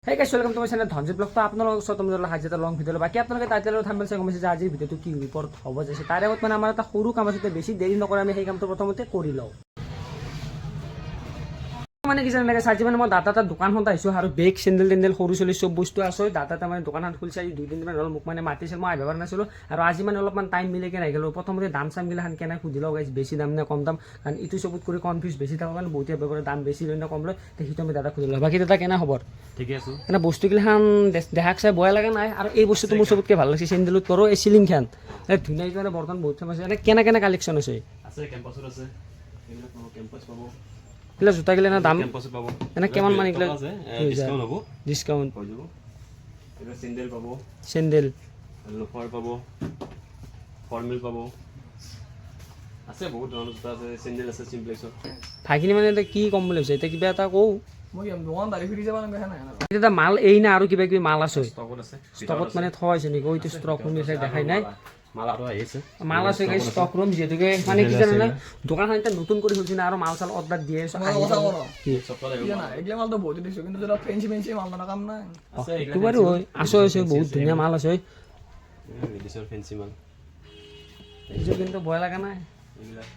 Hey guys, welcome to my channel Dhanjit Vlog. তো আপোনালোকক সতম জলা হাজিটা লং ভিডিও বাকি আপোনালোকে টাইটেলৰ থাম্বনেল চাই গম পাইছে যে আজিৰ ভিডিওটো কি ৰিপৰ্ট হ'ব যাইছে তাৰে আগত মানে আমাৰ এটা সৰু কাম আছে বেছি দেৰি নকৰে আমি সেই কামটো প্ৰথমতে কৰি লওঁ মানে কি জানে সাজি মানে মই দাদা দোকানখন আহিছো আৰু বেগ চেন্ডেল টেন্ডেল সৰু চলি সব বস্তু আছে দাদা মানে দোকানখন খুলিছে 2-3 দিন হ'ল মোক মানে মাতিছিল মই আহিব পৰা নাছিলো আৰু আজি মানে অলপমান টাইম মিলে কেনে গেলো প্ৰথমতে দাম চাম গিলা কেনে সুধি লও গাইছ বেছি দাম নে কম দাম কাৰণ ইটো সবত কৰি কনফিউজ বেছি থাকা কাৰণে বহুতে ব্যৱহাৰ দাম বেছি লয় না কম লয় সেইটো আমি দাদা সুধি লও বাকি দাদা কেনে খবৰ ঠিকে আছে এনে বস্তু গিলাখান দেখাক চাই বয়া লাগা নাই আৰু এই বস্তুটো মোৰ সবতকে ভাল লাগিছে চেন্ডেলত কৰো এই সিলিং খান ধুনীয়া মানে বৰ্তমান বহুত ফেমাছ এনে কেনে কালেকচন আছে কেম্পাছৰ আছে এইবিলাক কেম্পাছ পাব এলা জোতা গিলা না দাম কেম্পাছ পাব এনে কেমন মানে গিলা ডিসকাউন্ট হ'ব ডিসকাউন্ট হৈ যাব এটা চেন্ডেল পাব চেন্ডেল লোফাৰ পাব ফৰ্মেল পাব আছে বহুত ধৰণৰ জোতা আছে চেন্ডেল আছে চিম্পলেক্সৰ ভাগিনি মানে এটা কি কম বুলি ভাবিছে এটা কিবা এটা কও মই দোকান দাৰি ফিৰি যাব নাগে না এটা মাল এই না আৰু কিবা কিবি মাল আছে ষ্টকত আছে ষ্টকত মানে থোৱাইছে নেকি ওইটো ষ্টক ৰুম আছে দেখাই নাই মাল আৰু আহিছে মাল আছে গাইস ষ্টক ৰুম যেতুকে মানে কি জানা না দোকানখন এটা নতুন কৰি খুলছি না আৰু মাল চাল অৰ্ডাৰ দিয়ে আছে কি সপ্তাহ লাগিব না এগলা মাল তো বহুত দিছো কিন্তু যেটা ফেন্সি মাল না কাম নাই আছে এইটো বাৰু আছে বহুত ধুনীয়া মাল আছে লেডিছৰ ফেন্সি মাল এইটো কিন্তু ভয় লাগা নাই এইবিলাক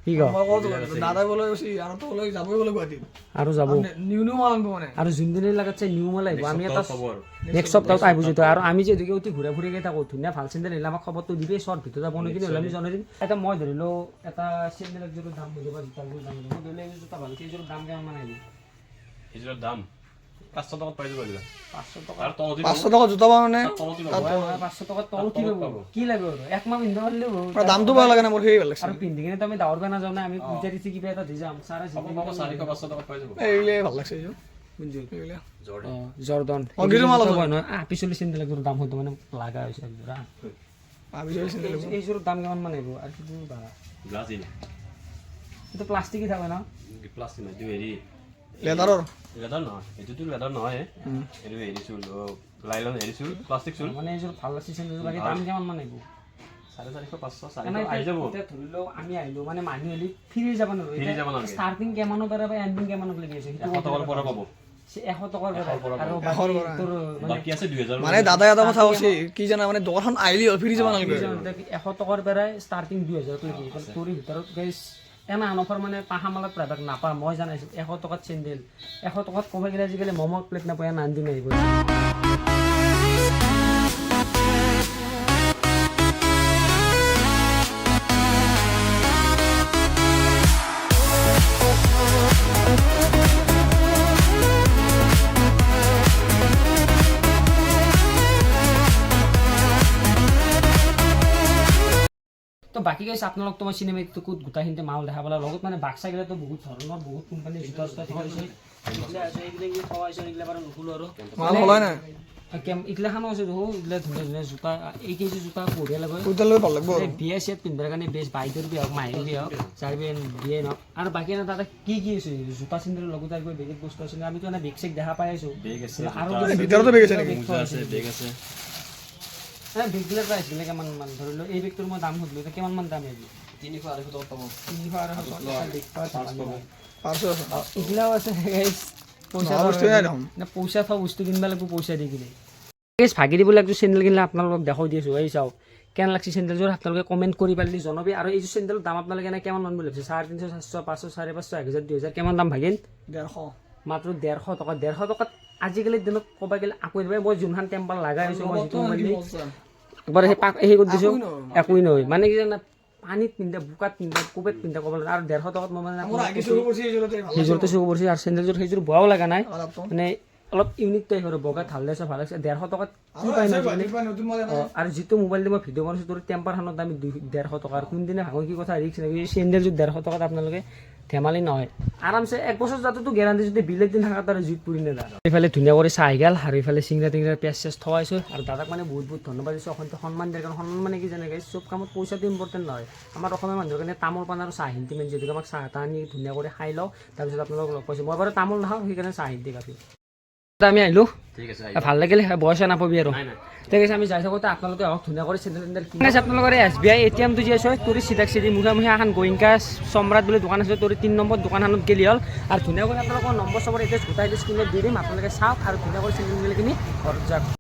কি কও মই কত দাদা বলে গৈছি আৰু তো বলে যাবই বলে গুৱাহাটী আৰু যাব নিউ মাল আনব মানে আৰু যোনদিনে লাগাছে নিউ মাল আহিব আমি এটা খবৰ নেক্সট সপ্তাহত আহিব যেটো আৰু আমি যে দিকে অতি ঘুৰা ফুৰি গৈ থাকো ধুনীয়া ভাল চেন্ডেল নিলে আমাক খবৰটো দিবি শৰ্ট ভিতৰত যাব নেকি নহলে আমি জনাই দিম এটা মই ধৰিলো এটা চেন্ডেল একযোৰ দাম বুজিবা জোতা দাম মই ধৰিলে এই জোতা ভাল এইযোৰ দাম কেমন মানে আহিব এইযোৰ দাম 500 টকাত পাই যাব এইবিলাক 500 টকা আৰু তলতে 500 টাকা জুতা মানে 500 টকা তল কি পাব কি লাগে আৰু এক মাহ পিন্ধা পাৰলে দামটো ভাল লাগে না মোৰ সেই ভাল লাগছে আৰু পিন্ধি কিনে তো আমি দাৱৰ না যাও না আমি পূজা দিছি কিবা এটা দি যাম সারা জিন্দগি 400 500 টকাত পাই যাব এইলে ভাল লাগছে এইটো বুঝছো এইলে জর্ডন অগির মাল আছে না পিছলি চেন্ডেল একদম দাম হতো মানে লাগা হইছে একদম ভাবি যাইছে এই জোর দাম কেমন মানে আর কি বা ব্রাজিল এটা প্লাস্টিকই থাকে না প্লাষ্টিক নাই হেৰি লেদাৰৰ লেদাৰ নহয় এইটোতো লেদাৰ নহয় এইটো হেৰি চুল লাইলন হেৰি চুল প্লাষ্টিক চুল মানে এই জোর ভাল লাগছে চেন্ডেল বাকি দাম কেমন মানে 450 500 এনে 400 আহি যাব এটা ধৰিলো আমি আহিলো মানে মানুহ এলি ফিৰি যাব না ফিৰি যাব নালাগে স্টাৰ্টিং কেমনৰ পৰা বা এন্ডিং কেমনক লাগি আছে 100 টকাৰ পৰা পাব 100 টকাৰ পৰা আৰু তোৰ বাকি আছে 2000 মানে দাদা এটা কথা কৈছে কি জানা মানে দোকানখন আইলি ফিৰি যাব নালাগে 100 টকাৰ পৰা ষ্টাৰ্টিং 2000 লৈকে তোৰ ভিতৰত গাইস এনা অফাৰ মানে পাহামালত প্ৰায়ভাগ নাপা মই জানাইছো 100 টকাত চেন্ডেল 100 টকাত কমে গেলে আজিকালি ম'ম প্লেট নাপায় নান্দি নাহিব তো বাকি গাইছ আপোনালোক তো মই চিনেমেটিকত গোটাখিনিতে মাল দেখা পালা লগত মানে বাক্সা গেলে তো বহুত ধৰণৰ বহুত কোম্পানী জোতা জোতা ঠিক আছে এইগিলা আছে এইগিলা থোৱা আছে এইগিলা বাৰু নুখুলো আৰু মাল হলাই না এইগিলাখানো আছে দেখো এইগিলা ধুনীয়া ধুনীয়া জোতা এই কেজি জোতা বঢ়িয়া লাগে কুইণ্টেল ভাল লাগব বিয়া চিয়াত পিন্ধাৰ কাৰণে বেছ বাইদেউৰ বিয়া হওক মাহীৰ বিয়া হওক যাৰ বিয়া বিয়াই নহওক আৰু বাকী এটা তাতে কি আছে জোতা চেন্ডেলৰ লগত আৰু বেলেগ বস্তু আছে আমিতো এনে বেগ চেগ দেখা পাই আছো বেগ আছে আৰু ভিতৰতো বেগ আছে নেকি আছে বেগ আছে বেগবিলাক প্ৰাইচ বিলাক কিমান মান ধৰিলো এই বেগটোৰ মই দাম সুধিলো কিমান মান দাম আহিব 300 250 টকা পাব 300 500 এইগিলাও আছে গাইছ পইচা বস্তু নাই দেখোন না পইচা থোৱা বস্তু কিনিব লাগিব পইচা দি কিনে গাইছ ভাগি দিব লাগছো চেন্ডেল কিনিলে আপোনালোকক দেখাই দি আছো এই চাওক কেন লাগছে চেন্ডেলযোৰ আপোনালোকে কমেণ্ট কৰি পাৰিলে জনাবি আৰু এইযোৰ চেন্ডেলৰ দাম আপোনালোকে এনে কিমান মান বুলি ভাবিছে 350 400 500 550 1000 2000 কিমান দাম ভাগিন 150 মাত্ৰ 150 টকা 150 টকাত আজিকালি দিনত ক'বা গেলে আকৌ দিবা মই যোনখান টেম্পাল লাগাই আছো মই যিটো মানে একবাৰ সেই কৰি দিছো একোই নহয় মানে কি জানা পানীত পিন্ধা বোকাত পিন্ধা কোবেত পিন্ধা ক'ব লাগে আৰু 150 টকাত মই মানে সেইযোৰতে চুব পৰিছে আৰু চেন্ডেলযোৰ সেইযোৰ বেয়াও লগা নাই মানে অলপ ইউনিক টাইপ আৰু বগা ভাল লাগিছে ভাল লাগিছে 150 টকাত কি পাই না আৰু যিটো মোবাইল দি মই ভিডিঅ' বনাইছো তোৰ টেম্পাৰখনত দাম 150 টকা আৰু কোনদিনা ভাগৰ কি কথা ৰিক্স নাই চেন্ডেলযোৰ 150 টকাত আপোনালোকে ধেমালি নহয় আৰামছে এক বছৰ যাতেতো গেৰাণ্টি যদি বিলেক দিন থাকা তাৰ জুইত পুৰি নেদা এইফালে ধুনীয়া কৰি চাহ গেল আৰু এইফালে চিংৰা টিংৰা পিঁয়াজ চিয়াজ থোৱাইছো আৰু দাদাক মানে বহুত বহুত ধন্যবাদ দিছোঁ অসন্তে সন্মান দিয়াৰ কাৰণ সন্মান মানে কি জানে চব কামত পইচাটো ইম্পৰ্টেণ্ট নহয় আমাৰ অসমীয়া মানুহৰ কাৰণে তামোল পাণ আৰু চাহ হিন্তি মেইন যিহেতুকে আমাক চাহ এটা আনি ধুনীয়া কৰি খাই লওঁ তাৰপিছত আপোনালোকক লগ পাইছোঁ মই বাৰু তামোল নাখাওঁ সেইকাৰণে চাহ হিন্তি কাপি আমি আহিলোঁ ঠিক আছে ভাল লাগিল বয়স নাপাবি আৰু নাই নাই ঠিক আছে আমি যাই থাকোঁতে আপোনালোকে আহক ধুনীয়া কৰি চেণ্ডেল টেণ্ডেল কিনি আছে আপোনালোকৰ SBI ATM-টো যি আছে তোৰ চিধাক চিধি মুখামুখি এখন গোয়েংকা সম্ৰাট বুলি দোকান আছে তোৰ 3 নম্বৰ দোকানখনত গেলি হ'ল আৰু ধুনীয়া কৰি আপোনালোকৰ নম্বৰ চবৰ এড্ৰেছ গোটাই স্ক্ৰীণত দি দিম আপোনালোকে চাওক আৰু ধুনীয়া কৰি চেণ্ডেল কিনি ঘৰত যাওক